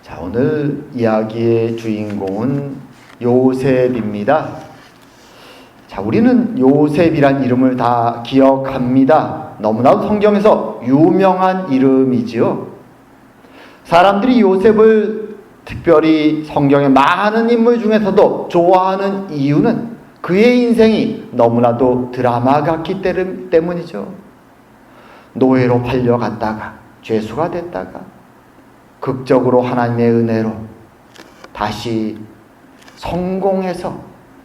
자, 오늘 이야기의 주인공은 요셉입니다. 자, 우리는 요셉이란 이름을 다 기억합니다. 너무나도 성경에서 유명한 이름이지요. 사람들이 요셉을 특별히 성경의 많은 인물 중에서도 좋아하는 이유는 그의 인생이 너무나도 드라마 같기 때문이죠. 노예로 팔려갔다가 죄수가 됐다가 극적으로 하나님의 은혜로 다시 성공해서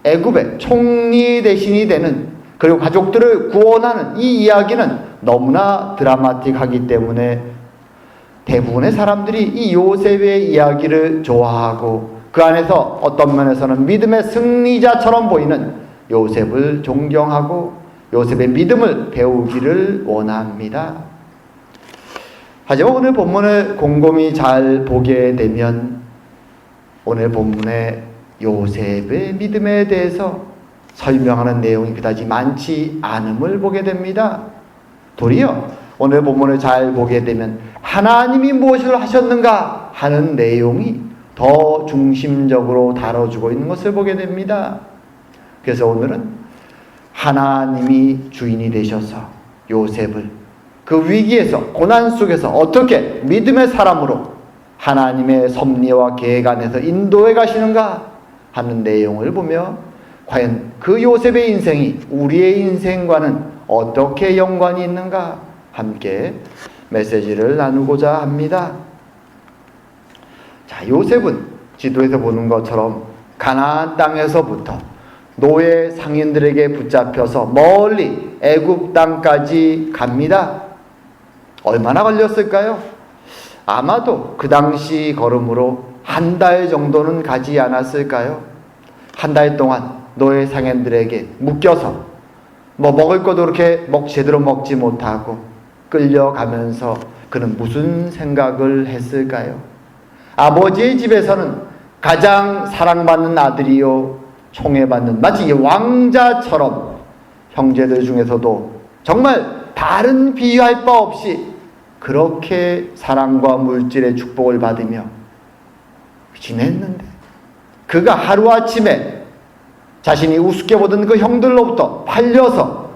애굽의 총리 대신이 되는, 그리고 가족들을 구원하는 이 이야기는 너무나 드라마틱하기 때문에 대부분의 사람들이 이 요셉의 이야기를 좋아하고 그 안에서 어떤 면에서는 믿음의 승리자처럼 보이는 요셉을 존경하고 요셉의 믿음을 배우기를 원합니다. 하지만 오늘 본문을 곰곰이 잘 보게 되면 오늘 본문에 요셉의 믿음에 대해서 설명하는 내용이 그다지 많지 않음을 보게 됩니다. 도리어 오늘 본문을 잘 보게 되면 하나님이 무엇을 하셨는가 하는 내용이 더 중심적으로 다뤄주고 있는 것을 보게 됩니다. 그래서 오늘은 하나님이 주인이 되셔서 요셉을 그 위기에서, 고난 속에서 어떻게 믿음의 사람으로 하나님의 섭리와 계획 안에서 인도해 가시는가 하는 내용을 보며 과연 그 요셉의 인생이 우리의 인생과는 어떻게 연관이 있는가 함께 메시지를 나누고자 합니다. 자, 요셉은 지도에서 보는 것처럼 가나안 땅에서부터 노예 상인들에게 붙잡혀서 멀리 애굽 땅까지 갑니다. 얼마나 걸렸을까요? 아마도 그 당시 걸음으로 한 달 정도는 가지 않았을까요? 한 달 동안 노예 상인들에게 묶여서 먹을 것도 그렇게 제대로 먹지 못하고 끌려가면서 그는 무슨 생각을 했을까요? 아버지의 집에서는 가장 사랑받는 아들이요 총애받는 마치 왕자처럼 형제들 중에서도 정말 다른 비교할 바 없이 그렇게 사랑과 물질의 축복을 받으며 지냈는데 그가 하루아침에 자신이 우습게 보던 그 형들로부터 팔려서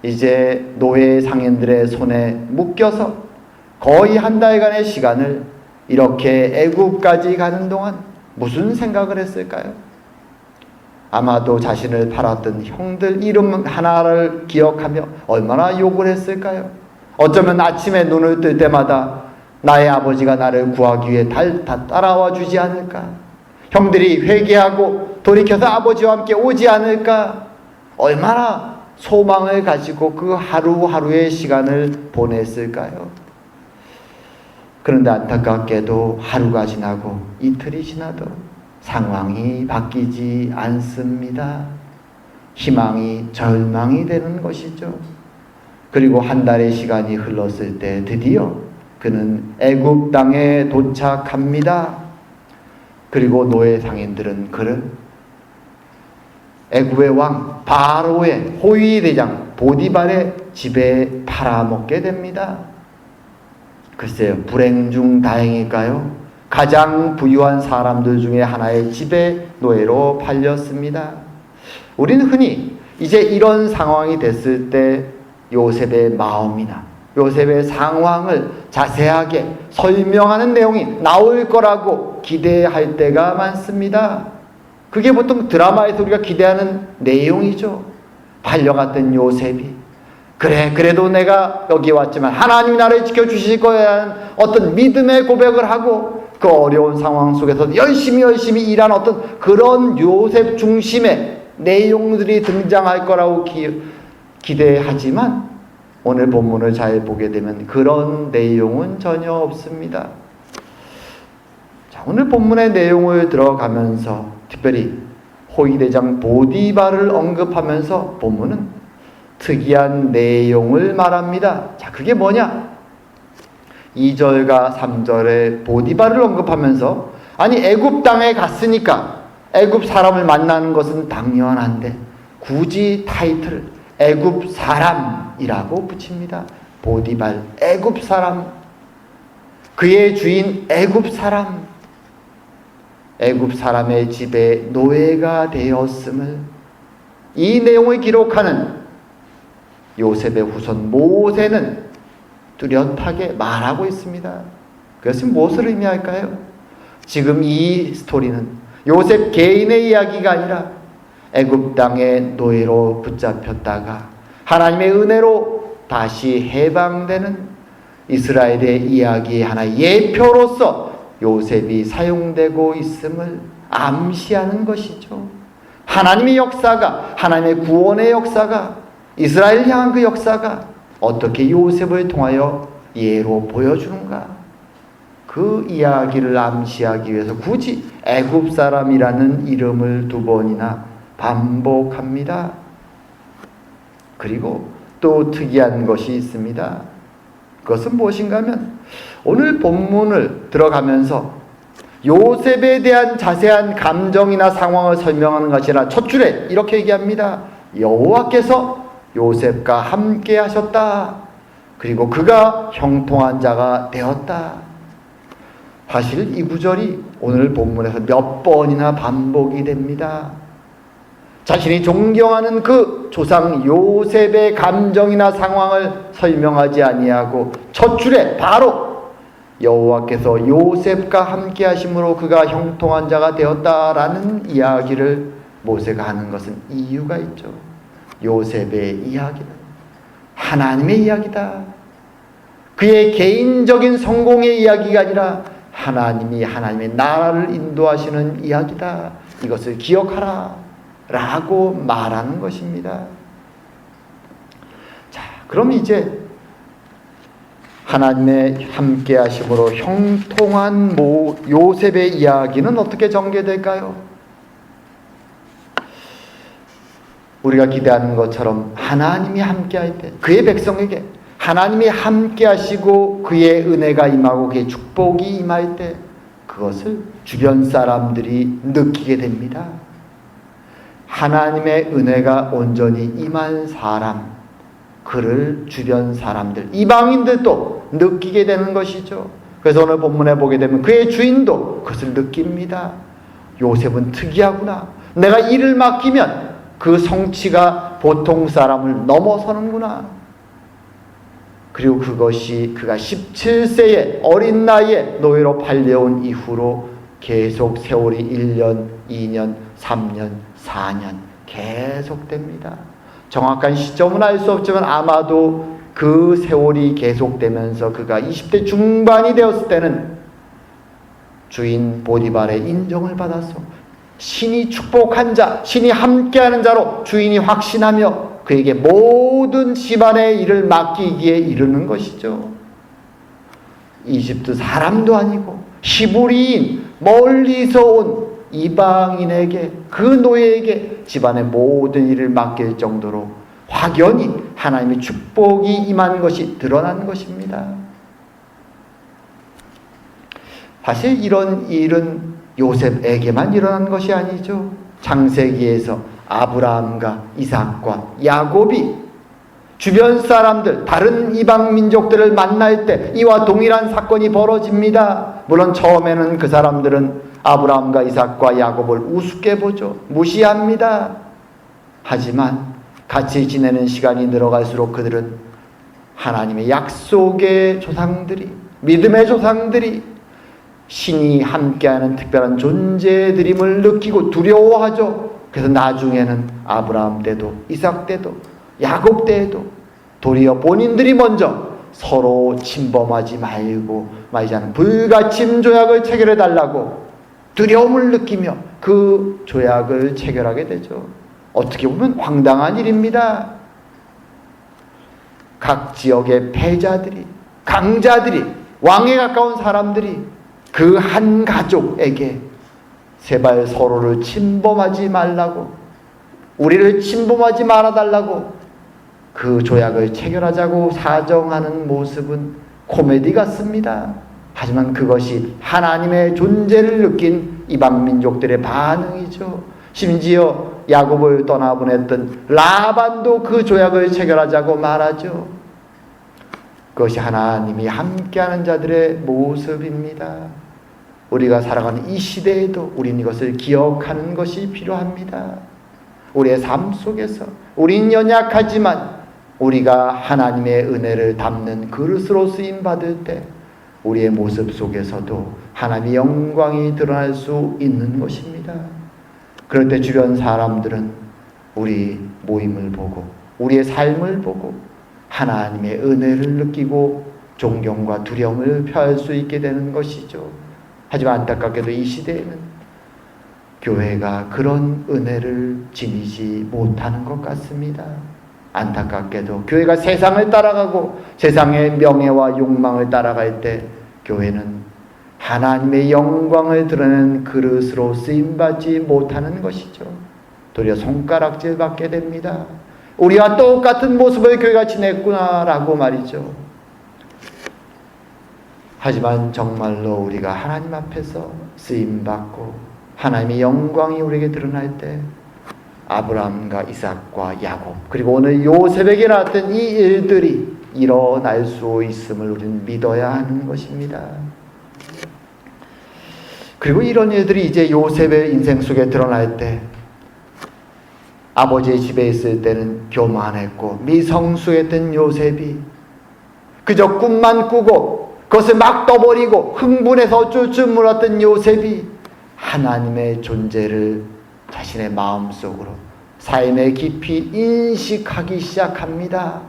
이제 노예 상인들의 손에 묶여서 거의 한 달간의 시간을 이렇게 애굽까지 가는 동안 무슨 생각을 했을까요? 아마도 자신을 팔았던 형들 이름 하나를 기억하며 얼마나 욕을 했을까요? 어쩌면 아침에 눈을 뜰 때마다 나의 아버지가 나를 구하기 위해 다 따라와 주지 않을까? 형들이 회개하고 돌이켜서 아버지와 함께 오지 않을까? 얼마나 소망을 가지고 그 하루하루의 시간을 보냈을까요? 그런데 안타깝게도 하루가 지나고 이틀이 지나도 상황이 바뀌지 않습니다. 희망이 절망이 되는 것이죠. 그리고 한 달의 시간이 흘렀을 때 드디어 그는 애굽 땅에 도착합니다. 그리고 노예 상인들은 그를 애굽의 왕 바로의 호위 대장 보디발의 집에 팔아먹게 됩니다. 글쎄요, 불행 중 다행일까요? 가장 부유한 사람들 중에 하나의 집에 노예로 팔렸습니다. 우리는 흔히 이제 이런 상황이 됐을 때 요셉의 마음이나 요셉의 상황을 자세하게 설명하는 내용이 나올 거라고 기대할 때가 많습니다. 그게 보통 드라마에서 우리가 기대하는 내용이죠. 팔려갔던 요셉이 그래도 내가 여기 왔지만 하나님이 나를 지켜주실 거라는 어떤 믿음의 고백을 하고 그 어려운 상황 속에서 열심히 일한 어떤 그런 요셉 중심의 내용들이 등장할 거라고 기대하지만 오늘 본문을 잘 보게 되면 그런 내용은 전혀 없습니다. 자, 오늘 본문의 내용을 들어가면서 특별히 호위대장 보디발을 언급하면서 본문은 특이한 내용을 말합니다. 자, 그게 뭐냐? 2절과 3절에 보디발을 언급하면서 아니 애굽 땅에 갔으니까 애굽 사람을 만나는 것은 당연한데 굳이 타이틀을 애굽 사람이라고 붙입니다. 보디발 애굽 사람, 그의 주인 애굽 사람. 애굽 사람의 집에 노예가 되었음을 이 내용을 기록하는 요셉의 후손 모세는 뚜렷하게 말하고 있습니다. 그것은 무엇을 의미할까요? 지금 이 스토리는 요셉 개인의 이야기가 아니라 애굽 땅의 노예로 붙잡혔다가 하나님의 은혜로 다시 해방되는 이스라엘의 이야기의 하나의 예표로서 요셉이 사용되고 있음을 암시하는 것이죠. 하나님의 역사가, 하나님의 구원의 역사가, 이스라엘 향한 그 역사가 어떻게 요셉을 통하여 예로 보여주는가? 그 이야기를 암시하기 위해서 굳이 애굽 사람이라는 이름을 2번이나 반복합니다. 그리고 또 특이한 것이 있습니다. 그것은 무엇인가 하면 오늘 본문을 들어가면서 요셉에 대한 자세한 감정이나 상황을 설명하는 것이 아니라 첫 줄에 이렇게 얘기합니다. 여호와께서 요셉과 함께 하셨다. 그리고 그가 형통한 자가 되었다. 사실 이 구절이 오늘 본문에서 몇 번이나 반복이 됩니다. 자신이 존경하는 그 조상 요셉의 감정이나 상황을 설명하지 아니하고 첫 줄에 바로 여호와께서 요셉과 함께 하심으로 그가 형통한 자가 되었다라는 이야기를 모세가 하는 것은 이유가 있죠. 요셉의 이야기는 하나님의 이야기다. 그의 개인적인 성공의 이야기가 아니라 하나님이 하나님의 나라를 인도하시는 이야기다. 이것을 기억하라 라고 말하는 것입니다. 자, 그럼 이제 하나님의 함께 하심으로 형통한 요셉의 이야기는 어떻게 전개될까요? 우리가 기대하는 것처럼 하나님이 함께 할 때 그의 백성에게 하나님이 함께 하시고 그의 은혜가 임하고 그의 축복이 임할 때 그것을 주변 사람들이 느끼게 됩니다. 하나님의 은혜가 온전히 임한 사람, 그를 주변 사람들, 이방인들도 느끼게 되는 것이죠. 그래서 오늘 본문에 보게 되면 그의 주인도 그것을 느낍니다. 요셉은 특이하구나. 내가 일을 맡기면 그 성취가 보통 사람을 넘어서는구나. 그리고 그것이 그가 17세의 어린 나이에 노예로 팔려온 이후로 계속 세월이 1년, 2년, 3년, 4년 계속됩니다. 정확한 시점은 알 수 없지만 아마도 그 세월이 계속되면서 그가 20대 중반이 되었을 때는 주인 보디발의 인정을 받아서 신이 축복한 자, 신이 함께하는 자로 주인이 확신하며 그에게 모든 집안의 일을 맡기기에 이르는 것이죠. 이집트 사람도 아니고 히브리인 멀리서 온 이방인에게, 그 노예에게 집안의 모든 일을 맡길 정도로 확연히 하나님의 축복이 임한 것이 드러난 것입니다. 사실 이런 일은 요셉에게만 일어난 것이 아니죠. 창세기에서 아브라함과 이삭과 야곱이 주변 사람들, 다른 이방 민족들을 만날 때 이와 동일한 사건이 벌어집니다. 물론 처음에는 그 사람들은 아브라함과 이삭과 야곱을 우습게 보죠. 무시합니다. 하지만 같이 지내는 시간이 늘어갈수록 그들은 하나님의 약속의 조상들이, 믿음의 조상들이 신이 함께하는 특별한 존재들임을 느끼고 두려워하죠. 그래서 나중에는 아브라함 때도 이삭 때도 야곱 때에도 도리어 본인들이 먼저 서로 침범하지 말자는 불가침 조약을 체결해 달라고 두려움을 느끼며 그 조약을 체결하게 되죠. 어떻게 보면 황당한 일입니다. 각 지역의 패자들이, 강자들이, 왕에 가까운 사람들이 그 한 가족에게 제발 서로를 침범하지 말라고, 우리를 침범하지 말아달라고 그 조약을 체결하자고 사정하는 모습은 코미디 같습니다. 하지만 그것이 하나님의 존재를 느낀 이방 민족들의 반응이죠. 심지어 야곱을 떠나보냈던 라반도 그 조약을 체결하자고 말하죠. 그것이 하나님이 함께하는 자들의 모습입니다. 우리가 살아가는 이 시대에도 우리는 이것을 기억하는 것이 필요합니다. 우리의 삶 속에서 우린 연약하지만 우리가 하나님의 은혜를 담는 그릇으로 쓰임받을 때 우리의 모습 속에서도 하나님의 영광이 드러날 수 있는 것입니다. 그럴 때 주변 사람들은 우리 모임을 보고 우리의 삶을 보고 하나님의 은혜를 느끼고 존경과 두려움을 표할 수 있게 되는 것이죠. 하지만 안타깝게도 이 시대에는 교회가 그런 은혜를 지니지 못하는 것 같습니다. 안타깝게도 교회가 세상을 따라가고 세상의 명예와 욕망을 따라갈 때 교회는 하나님의 영광을 드러내는 그릇으로 쓰임받지 못하는 것이죠. 도리어 손가락질 받게 됩니다. 우리와 똑같은 모습을 교회가 지냈구나라고 말이죠. 하지만 정말로 우리가 하나님 앞에서 쓰임받고 하나님의 영광이 우리에게 드러날 때 아브라함과 이삭과 야곱 그리고 오늘 요셉에게 나왔던 이 일들이 일어날 수 있음을 우리는 믿어야 하는 것입니다. 그리고 이런 일들이 이제 요셉의 인생 속에 드러날 때 아버지의 집에 있을 때는 교만했고 미성숙했던 요셉이 그저 꿈만 꾸고 그것을 막 떠버리고 흥분해서 어쩔 줄 몰랐던 요셉이 하나님의 존재를 자신의 마음속으로 삶에 깊이 인식하기 시작합니다.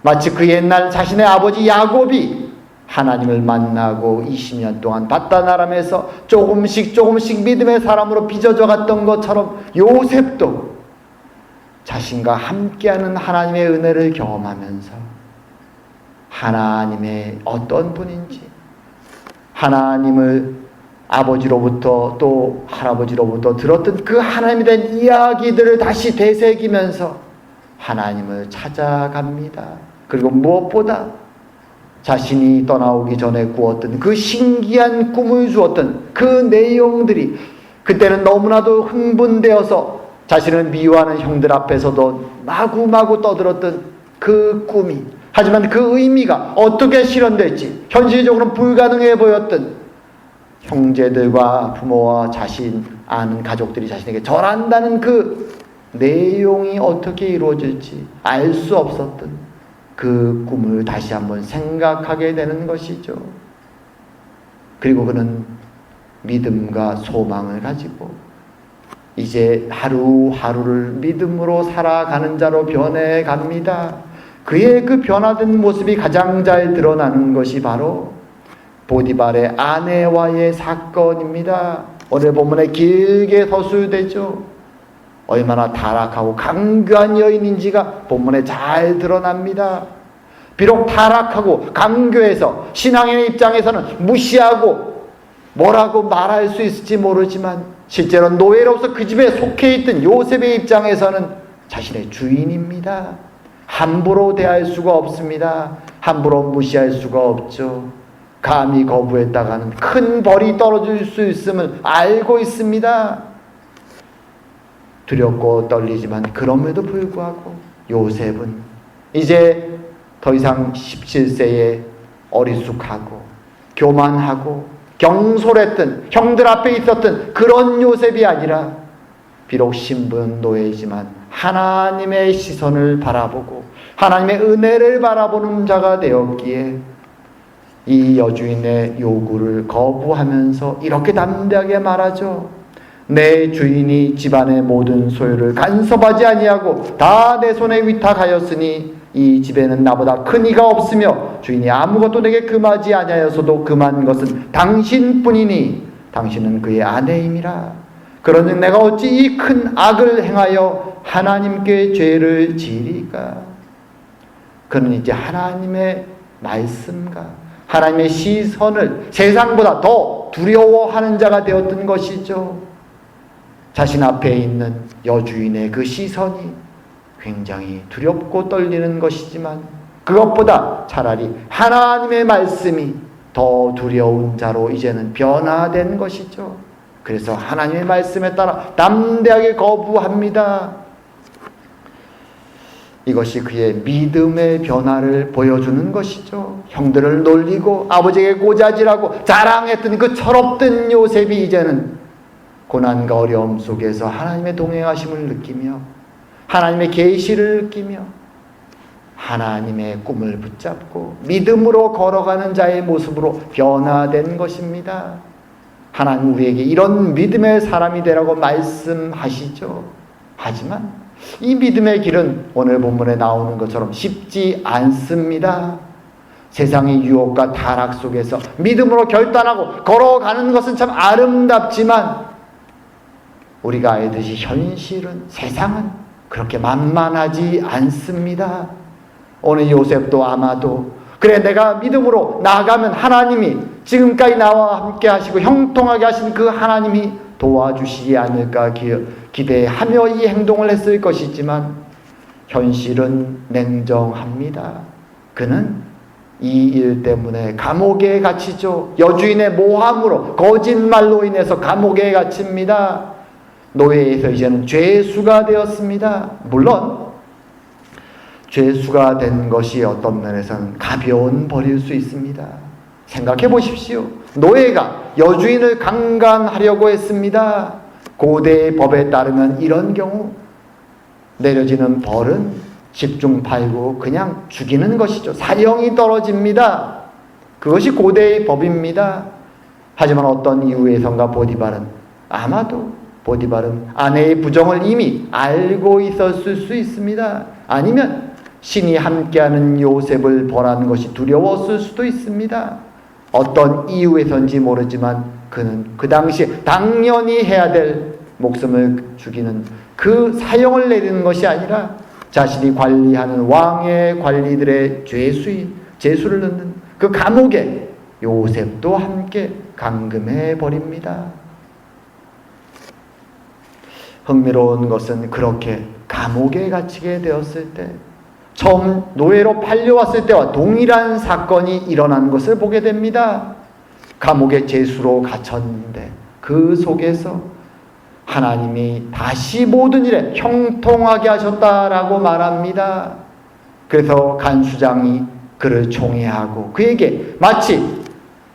마치 그 옛날 자신의 아버지 야곱이 하나님을 만나고 20년 동안 바다나람에서 조금씩 믿음의 사람으로 빚어져 갔던 것처럼 요셉도 자신과 함께하는 하나님의 은혜를 경험하면서 하나님의 어떤 분인지 하나님을 아버지로부터 또 할아버지로부터 들었던 그 하나님에 대한 이야기들을 다시 되새기면서 하나님을 찾아갑니다. 그리고 무엇보다 자신이 떠나오기 전에 꾸었던 그 신기한 꿈을 주었던 그 내용들이 그때는 너무나도 흥분되어서 자신을 미워하는 형들 앞에서도 마구마구 떠들었던 그 꿈이 하지만 그 의미가 어떻게 실현될지 현실적으로는 불가능해 보였던 형제들과 부모와 자신 아는 가족들이 자신에게 절한다는 그 내용이 어떻게 이루어질지 알 수 없었던 그 꿈을 다시 한번 생각하게 되는 것이죠. 그리고 그는 믿음과 소망을 가지고 이제 하루하루를 믿음으로 살아가는 자로 변해갑니다. 그의 그 변화된 모습이 가장 잘 드러나는 것이 바로 보디발의 아내와의 사건입니다. 오늘 본문에 길게 서술되죠. 얼마나 타락하고 강교한 여인인지가 본문에 잘 드러납니다. 비록 타락하고 강교해서 신앙인의 입장에서는 무시하고 뭐라고 말할 수 있을지 모르지만 실제로 노예로서 그 집에 속해 있던 요셉의 입장에서는 자신의 주인입니다. 함부로 대할 수가 없습니다. 함부로 무시할 수가 없죠. 감히 거부했다가는 큰 벌이 떨어질 수 있음을 알고 있습니다. 두렵고 떨리지만 그럼에도 불구하고 요셉은 이제 더 이상 17세에 어리숙하고 교만하고 경솔했던 형들 앞에 있었던 그런 요셉이 아니라 비록 신분 노예이지만 하나님의 시선을 바라보고 하나님의 은혜를 바라보는 자가 되었기에 이 여주인의 요구를 거부하면서 이렇게 담대하게 말하죠. 내 주인이 집안의 모든 소유를 간섭하지 아니하고 다 내 손에 위탁하였으니 이 집에는 나보다 큰 이가 없으며 주인이 아무것도 내게 금하지 아니하여서도 금한 것은 당신뿐이니 당신은 그의 아내임이라. 그러는 내가 어찌 이 큰 악을 행하여 하나님께 죄를 지으리까. 그는 이제 하나님의 말씀과 하나님의 시선을 세상보다 더 두려워하는 자가 되었던 것이죠. 자신 앞에 있는 여주인의 그 시선이 굉장히 두렵고 떨리는 것이지만 그것보다 차라리 하나님의 말씀이 더 두려운 자로 이제는 변화된 것이죠. 그래서 하나님의 말씀에 따라 담대하게 거부합니다. 이것이 그의 믿음의 변화를 보여주는 것이죠. 형들을 놀리고 아버지에게 꼬자질하고 자랑했던 그 철없던 요셉이 이제는 고난과 어려움 속에서 하나님의 동행하심을 느끼며 하나님의 계시를 느끼며 하나님의 꿈을 붙잡고 믿음으로 걸어가는 자의 모습으로 변화된 것입니다. 하나님 우리에게 이런 믿음의 사람이 되라고 말씀하시죠. 하지만 이 믿음의 길은 오늘 본문에 나오는 것처럼 쉽지 않습니다. 세상의 유혹과 타락 속에서 믿음으로 결단하고 걸어가는 것은 참 아름답지만 우리가 알듯이 현실은, 세상은 그렇게 만만하지 않습니다. 오늘 요셉도 아마도 그래 내가 믿음으로 나아가면 하나님이 지금까지 나와 함께 하시고 형통하게 하신 그 하나님이 도와주시지 않을까 기대하며 이 행동을 했을 것이지만 현실은 냉정합니다. 그는 이 일 때문에 감옥에 갇히죠. 여주인의 모함으로 거짓말로 인해서 감옥에 갇힙니다. 노예에서 이제는 죄수가 되었습니다. 물론 죄수가 된 것이 어떤 면에서는 가벼운 벌일 수 있습니다. 생각해 보십시오. 노예가 여주인을 강간하려고 했습니다. 고대의 법에 따르면 이런 경우 내려지는 벌은 집중팔고 그냥 죽이는 것이죠. 사형이 떨어집니다. 그것이 고대의 법입니다. 하지만 어떤 이유에선가 보디발은 아내의 부정을 이미 알고 있었을 수 있습니다. 아니면 신이 함께하는 요셉을 벌한 것이 두려웠을 수도 있습니다. 어떤 이유에선지 모르지만 그는 그 당시에 당연히 해야 될 목숨을 죽이는 그 사형을 내리는 것이 아니라 자신이 관리하는 왕의 관리들의 죄수를 넣는 그 감옥에 요셉도 함께 감금해 버립니다. 흥미로운 것은 그렇게 감옥에 갇히게 되었을 때 처음 노예로 팔려왔을 때와 동일한 사건이 일어난 것을 보게 됩니다. 감옥에 죄수로 갇혔는데 그 속에서 하나님이 다시 모든 일에 형통하게 하셨다라고 말합니다. 그래서 간수장이 그를 총애하고 그에게 마치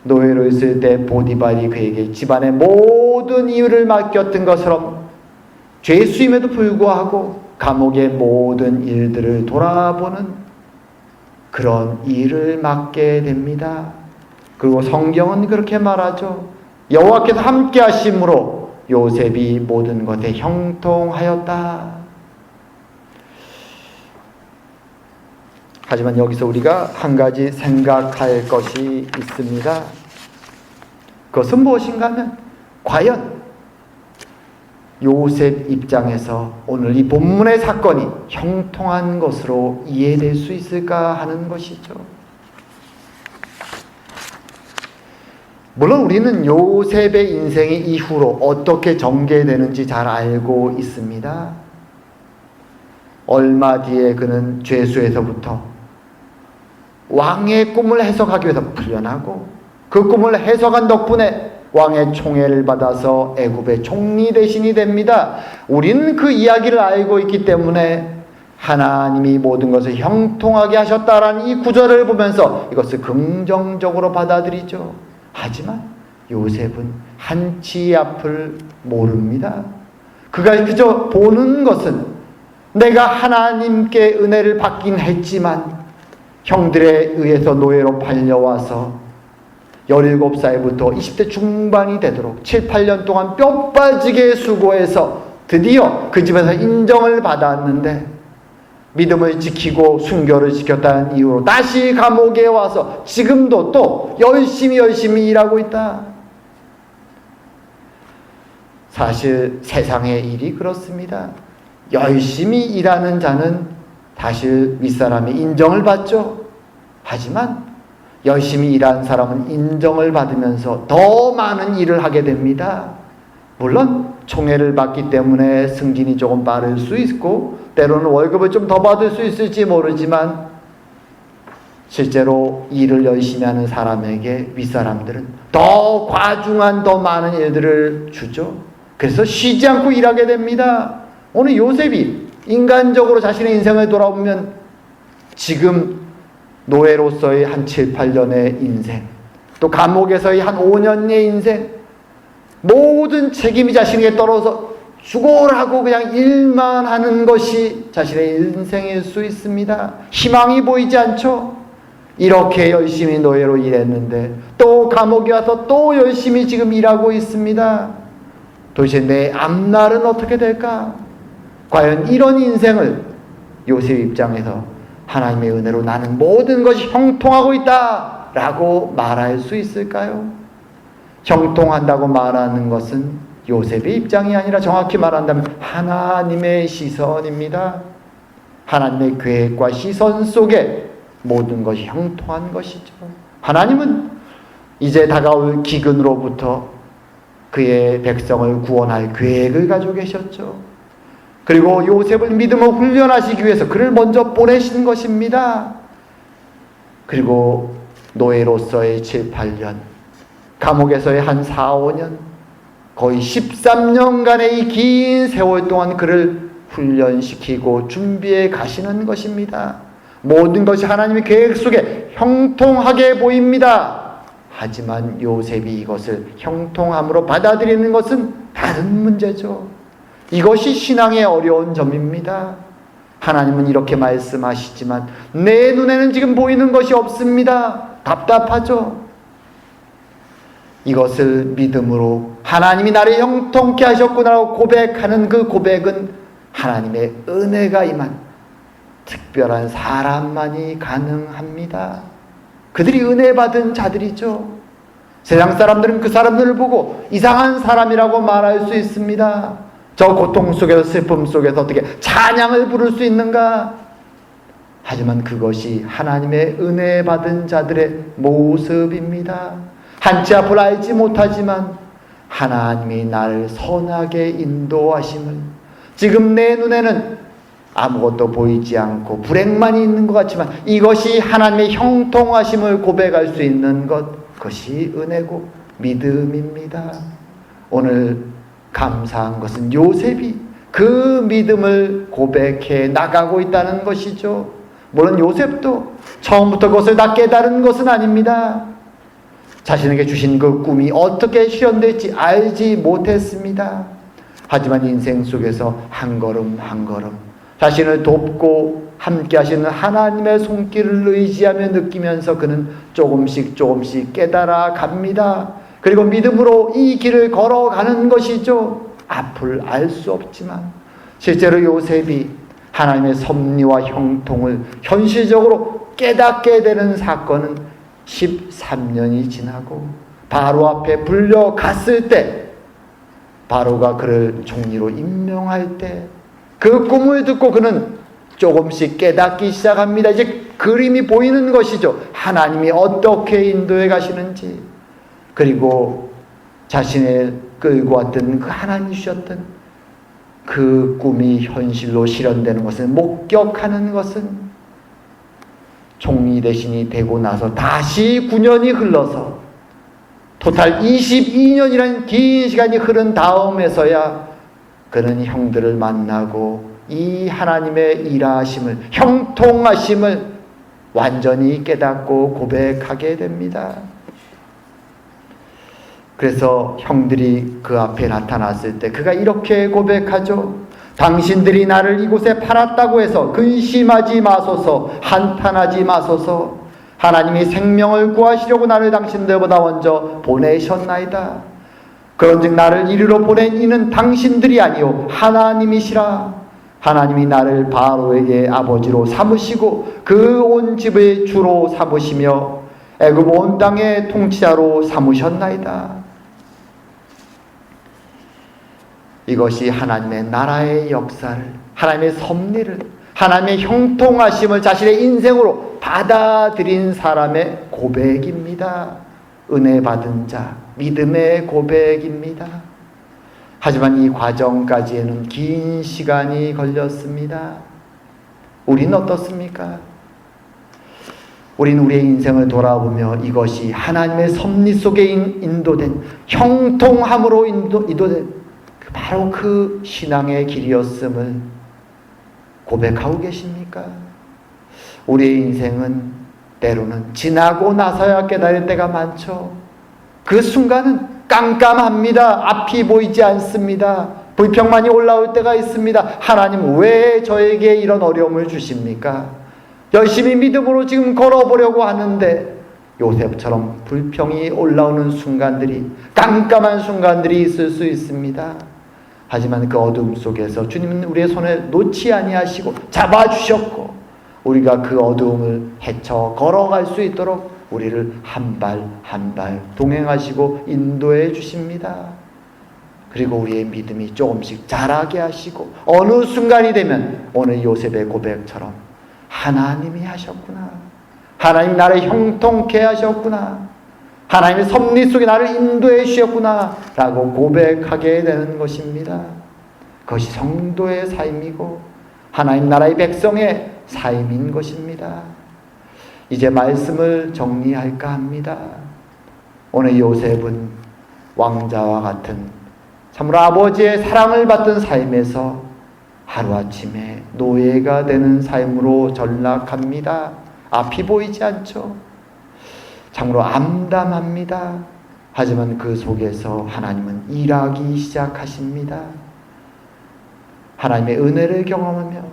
노예로 있을 때 보디발이 그에게 집안의 모든 이유를 맡겼던 것처럼 죄수임에도 불구하고 감옥의 모든 일들을 돌아보는 그런 일을 맡게 됩니다. 그리고 성경은 그렇게 말하죠. 여호와께서 함께 하심으로 요셉이 모든 것에 형통하였다. 하지만 여기서 우리가 한 가지 생각할 것이 있습니다. 그것은 무엇인가 하면 과연 요셉 입장에서 오늘 이 본문의 사건이 형통한 것으로 이해될 수 있을까 하는 것이죠. 물론 우리는 요셉의 인생이 이후로 어떻게 전개되는지 잘 알고 있습니다. 얼마 뒤에 그는 죄수에서부터 왕의 꿈을 해석하기 위해서 풀려나고 그 꿈을 해석한 덕분에 왕의 총애를 받아서 애굽의 총리 대신이 됩니다. 우리는 그 이야기를 알고 있기 때문에 하나님이 모든 것을 형통하게 하셨다라는 이 구절을 보면서 이것을 긍정적으로 받아들이죠. 하지만 요셉은 한치 앞을 모릅니다. 그가 그저 보는 것은 내가 하나님께 은혜를 받긴 했지만 형들에 의해서 노예로 팔려와서 17살부터 20대 중반이 되도록 7, 8년 동안 뼈 빠지게 수고해서 드디어 그 집에서 인정을 받았는데 믿음을 지키고 순교를 지켰다는 이유로 다시 감옥에 와서 지금도 또 열심히 일하고 있다. 사실 세상의 일이 그렇습니다. 열심히 일하는 자는 사실 윗사람의 인정을 받죠. 하지만 열심히 일한 사람은 인정을 받으면서 더 많은 일을 하게 됩니다. 물론 총애를 받기 때문에 승진이 조금 빠를 수 있고 때로는 월급을 좀 더 받을 수 있을지 모르지만 실제로 일을 열심히 하는 사람에게 윗사람들은 더 과중한 더 많은 일들을 주죠. 그래서 쉬지 않고 일하게 됩니다. 오늘 요셉이 인간적으로 자신의 인생을 돌아보면 지금 노예로서의 한 7, 8년의 인생, 또 감옥에서의 한 5년의 인생, 모든 책임이 자신에게 떨어져 죽어라고 그냥 일만 하는 것이 자신의 인생일 수 있습니다. 희망이 보이지 않죠? 이렇게 열심히 노예로 일했는데 또 감옥에 와서 또 열심히 지금 일하고 있습니다. 도대체 내 앞날은 어떻게 될까? 과연 이런 인생을 요셉 입장에서 하나님의 은혜로 나는 모든 것이 형통하고 있다 라고 말할 수 있을까요? 형통한다고 말하는 것은 요셉의 입장이 아니라 정확히 말한다면 하나님의 시선입니다. 하나님의 계획과 시선 속에 모든 것이 형통한 것이죠. 하나님은 이제 다가올 기근으로부터 그의 백성을 구원할 계획을 가지고 계셨죠. 그리고 요셉을 믿음으로 훈련하시기 위해서 그를 먼저 보내신 것입니다. 그리고 노예로서의 7, 8년, 감옥에서의 한 4, 5년, 거의 13년간의 이 긴 세월 동안 그를 훈련시키고 준비해 가시는 것입니다. 모든 것이 하나님의 계획 속에 형통하게 보입니다. 하지만 요셉이 이것을 형통함으로 받아들이는 것은 다른 문제죠. 이것이 신앙의 어려운 점입니다. 하나님은 이렇게 말씀하시지만 내 눈에는 지금 보이는 것이 없습니다. 답답하죠. 이것을 믿음으로 하나님이 나를 형통케 하셨구나라고 고백하는 그 고백은 하나님의 은혜가 임한 특별한 사람만이 가능합니다. 그들이 은혜 받은 자들이죠. 세상 사람들은 그 사람들을 보고 이상한 사람이라고 말할 수 있습니다. 저 고통 속에서 슬픔 속에서 어떻게 찬양을 부를 수 있는가? 하지만 그것이 하나님의 은혜 받은 자들의 모습입니다. 한치 앞을 알지 못하지만 하나님이 나를 선하게 인도하심을, 지금 내 눈에는 아무것도 보이지 않고 불행만이 있는 것 같지만 이것이 하나님의 형통하심을 고백할 수 있는 것, 그것이 은혜고 믿음입니다. 오늘 감사한 것은 요셉이 그 믿음을 고백해 나가고 있다는 것이죠. 물론 요셉도 처음부터 그것을 다 깨달은 것은 아닙니다. 자신에게 주신 그 꿈이 어떻게 실현될지 알지 못했습니다. 하지만 인생 속에서 한 걸음 한 걸음 자신을 돕고 함께 하시는 하나님의 손길을 의지하며 느끼면서 그는 조금씩 조금씩 깨달아 갑니다. 그리고 믿음으로 이 길을 걸어가는 것이죠. 앞을 알 수 없지만 실제로 요셉이 하나님의 섭리와 형통을 현실적으로 깨닫게 되는 사건은 13년이 지나고 바로 앞에 불려갔을 때, 바로가 그를 총리로 임명할 때 그 꿈을 듣고 그는 조금씩 깨닫기 시작합니다. 이제 그림이 보이는 것이죠. 하나님이 어떻게 인도해 가시는지, 그리고 자신을 끌고 왔던 그 하나님 주셨던 그 꿈이 현실로 실현되는 것을 목격하는 것은 총리 대신이 되고 나서 다시 9년이 흘러서 토탈 22년이라는 긴 시간이 흐른 다음에서야 그는 형들을 만나고 이 하나님의 일하심을, 형통하심을 완전히 깨닫고 고백하게 됩니다. 그래서 형들이 그 앞에 나타났을 때 그가 이렇게 고백하죠. 당신들이 나를 이곳에 팔았다고 해서 근심하지 마소서, 한탄하지 마소서. 하나님이 생명을 구하시려고 나를 당신들보다 먼저 보내셨나이다. 그런즉 나를 이리로 보낸 이는 당신들이 아니요 하나님이시라. 하나님이 나를 바로에게 아버지로 삼으시고 그 온 집의 주로 삼으시며 애굽 온 땅의 통치자로 삼으셨나이다. 이것이 하나님의 나라의 역사를, 하나님의 섭리를, 하나님의 형통하심을 자신의 인생으로 받아들인 사람의 고백입니다. 은혜 받은 자, 믿음의 고백입니다. 하지만 이 과정까지에는 긴 시간이 걸렸습니다. 우리는 어떻습니까? 우리는 우리의 인생을 돌아보며 이것이 하나님의 섭리 속에 인도된, 형통함으로 인도된 바로 그 신앙의 길이었음을 고백하고 계십니까? 우리의 인생은 때로는 지나고 나서야 깨달을 때가 많죠. 그 순간은 깜깜합니다. 앞이 보이지 않습니다. 불평만이 올라올 때가 있습니다. 하나님 왜 저에게 이런 어려움을 주십니까? 열심히 믿음으로 지금 걸어보려고 하는데 요셉처럼 불평이 올라오는 순간들이, 깜깜한 순간들이 있을 수 있습니다. 하지만 그 어둠 속에서 주님은 우리의 손을 놓지 아니하시고 잡아주셨고, 우리가 그 어두움을 헤쳐 걸어갈 수 있도록 우리를 한 발 한 발 동행하시고 인도해 주십니다. 그리고 우리의 믿음이 조금씩 자라게 하시고, 어느 순간이 되면 오늘 요셉의 고백처럼 하나님이 하셨구나, 하나님 나를 형통케 하셨구나, 하나님의 섭리 속에 나를 인도해 주셨구나 라고 고백하게 되는 것입니다. 그것이 성도의 삶이고 하나님 나라의 백성의 삶인 것입니다. 이제 말씀을 정리할까 합니다. 오늘 요셉은 왕자와 같은 참으로 아버지의 사랑을 받던 삶에서 하루아침에 노예가 되는 삶으로 전락합니다. 앞이 보이지 않죠. 참으로 암담합니다. 하지만 그 속에서 하나님은 일하기 시작하십니다. 하나님의 은혜를 경험하며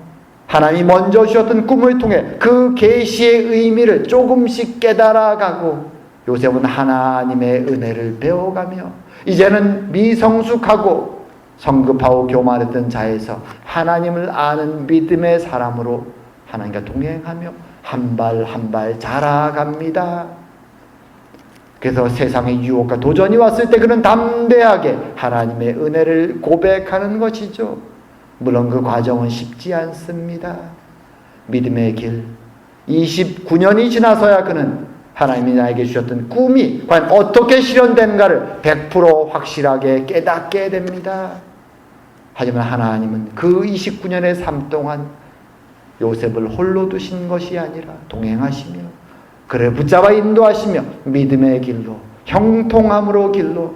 하나님이 먼저 주셨던 꿈을 통해 그 계시의 의미를 조금씩 깨달아가고, 요셉은 하나님의 은혜를 배워가며 이제는 미성숙하고 성급하고 교만했던 자에서 하나님을 아는 믿음의 사람으로 하나님과 동행하며 한 발 한 발 자라갑니다. 그래서 세상의 유혹과 도전이 왔을 때 그는 담대하게 하나님의 은혜를 고백하는 것이죠. 물론 그 과정은 쉽지 않습니다. 믿음의 길 29년이 지나서야 그는 하나님이 나에게 주셨던 꿈이 과연 어떻게 실현되는가를 100% 확실하게 깨닫게 됩니다. 하지만 하나님은 그 29년의 삶 동안 요셉을 홀로 두신 것이 아니라 동행하시며 그를 붙잡아 인도하시며 믿음의 길로, 형통함으로 길로,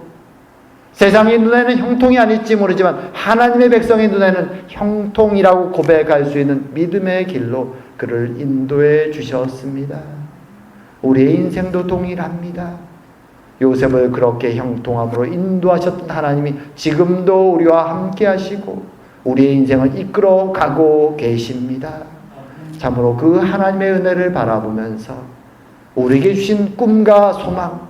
세상의 눈에는 형통이 아닐지 모르지만 하나님의 백성의 눈에는 형통이라고 고백할 수 있는 믿음의 길로 그를 인도해 주셨습니다. 우리의 인생도 동일합니다. 요셉을 그렇게 형통함으로 인도하셨던 하나님이 지금도 우리와 함께 하시고 우리의 인생을 이끌어 가고 계십니다. 참으로 그 하나님의 은혜를 바라보면서 우리에게 주신 꿈과 소망,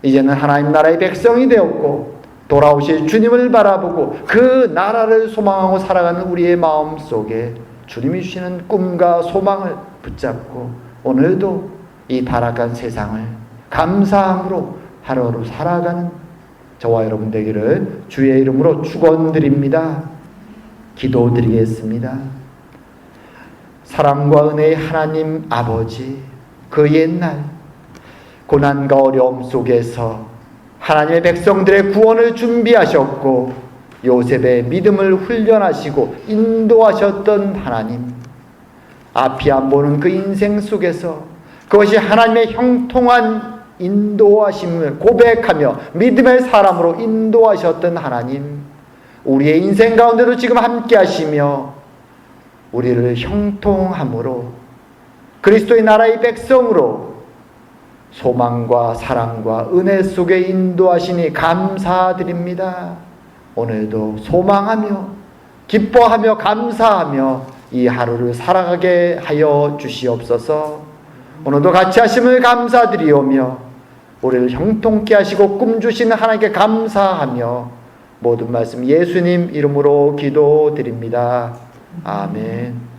이제는 하나님 나라의 백성이 되었고 돌아오실 주님을 바라보고 그 나라를 소망하고 살아가는 우리의 마음 속에 주님이 주시는 꿈과 소망을 붙잡고 오늘도 이 타락한 세상을 감사함으로 하루하루 살아가는 저와 여러분 되기를 주의 이름으로 축원드립니다. 기도드리겠습니다. 사랑과 은혜의 하나님 아버지, 그 옛날 고난과 어려움 속에서 하나님의 백성들의 구원을 준비하셨고 요셉의 믿음을 훈련하시고 인도하셨던 하나님, 앞이 안 보는 그 인생 속에서 그것이 하나님의 형통한 인도하심을 고백하며 믿음의 사람으로 인도하셨던 하나님, 우리의 인생 가운데도 지금 함께 하시며 우리를 형통함으로 그리스도의 나라의 백성으로 소망과 사랑과 은혜 속에 인도하시니 감사드립니다. 오늘도 소망하며 기뻐하며 감사하며 이 하루를 살아가게 하여 주시옵소서. 오늘도 같이 하심을 감사드리오며 우리를 형통케 하시고 꿈 주시는 하나님께 감사하며 모든 말씀 예수님 이름으로 기도드립니다. 아멘.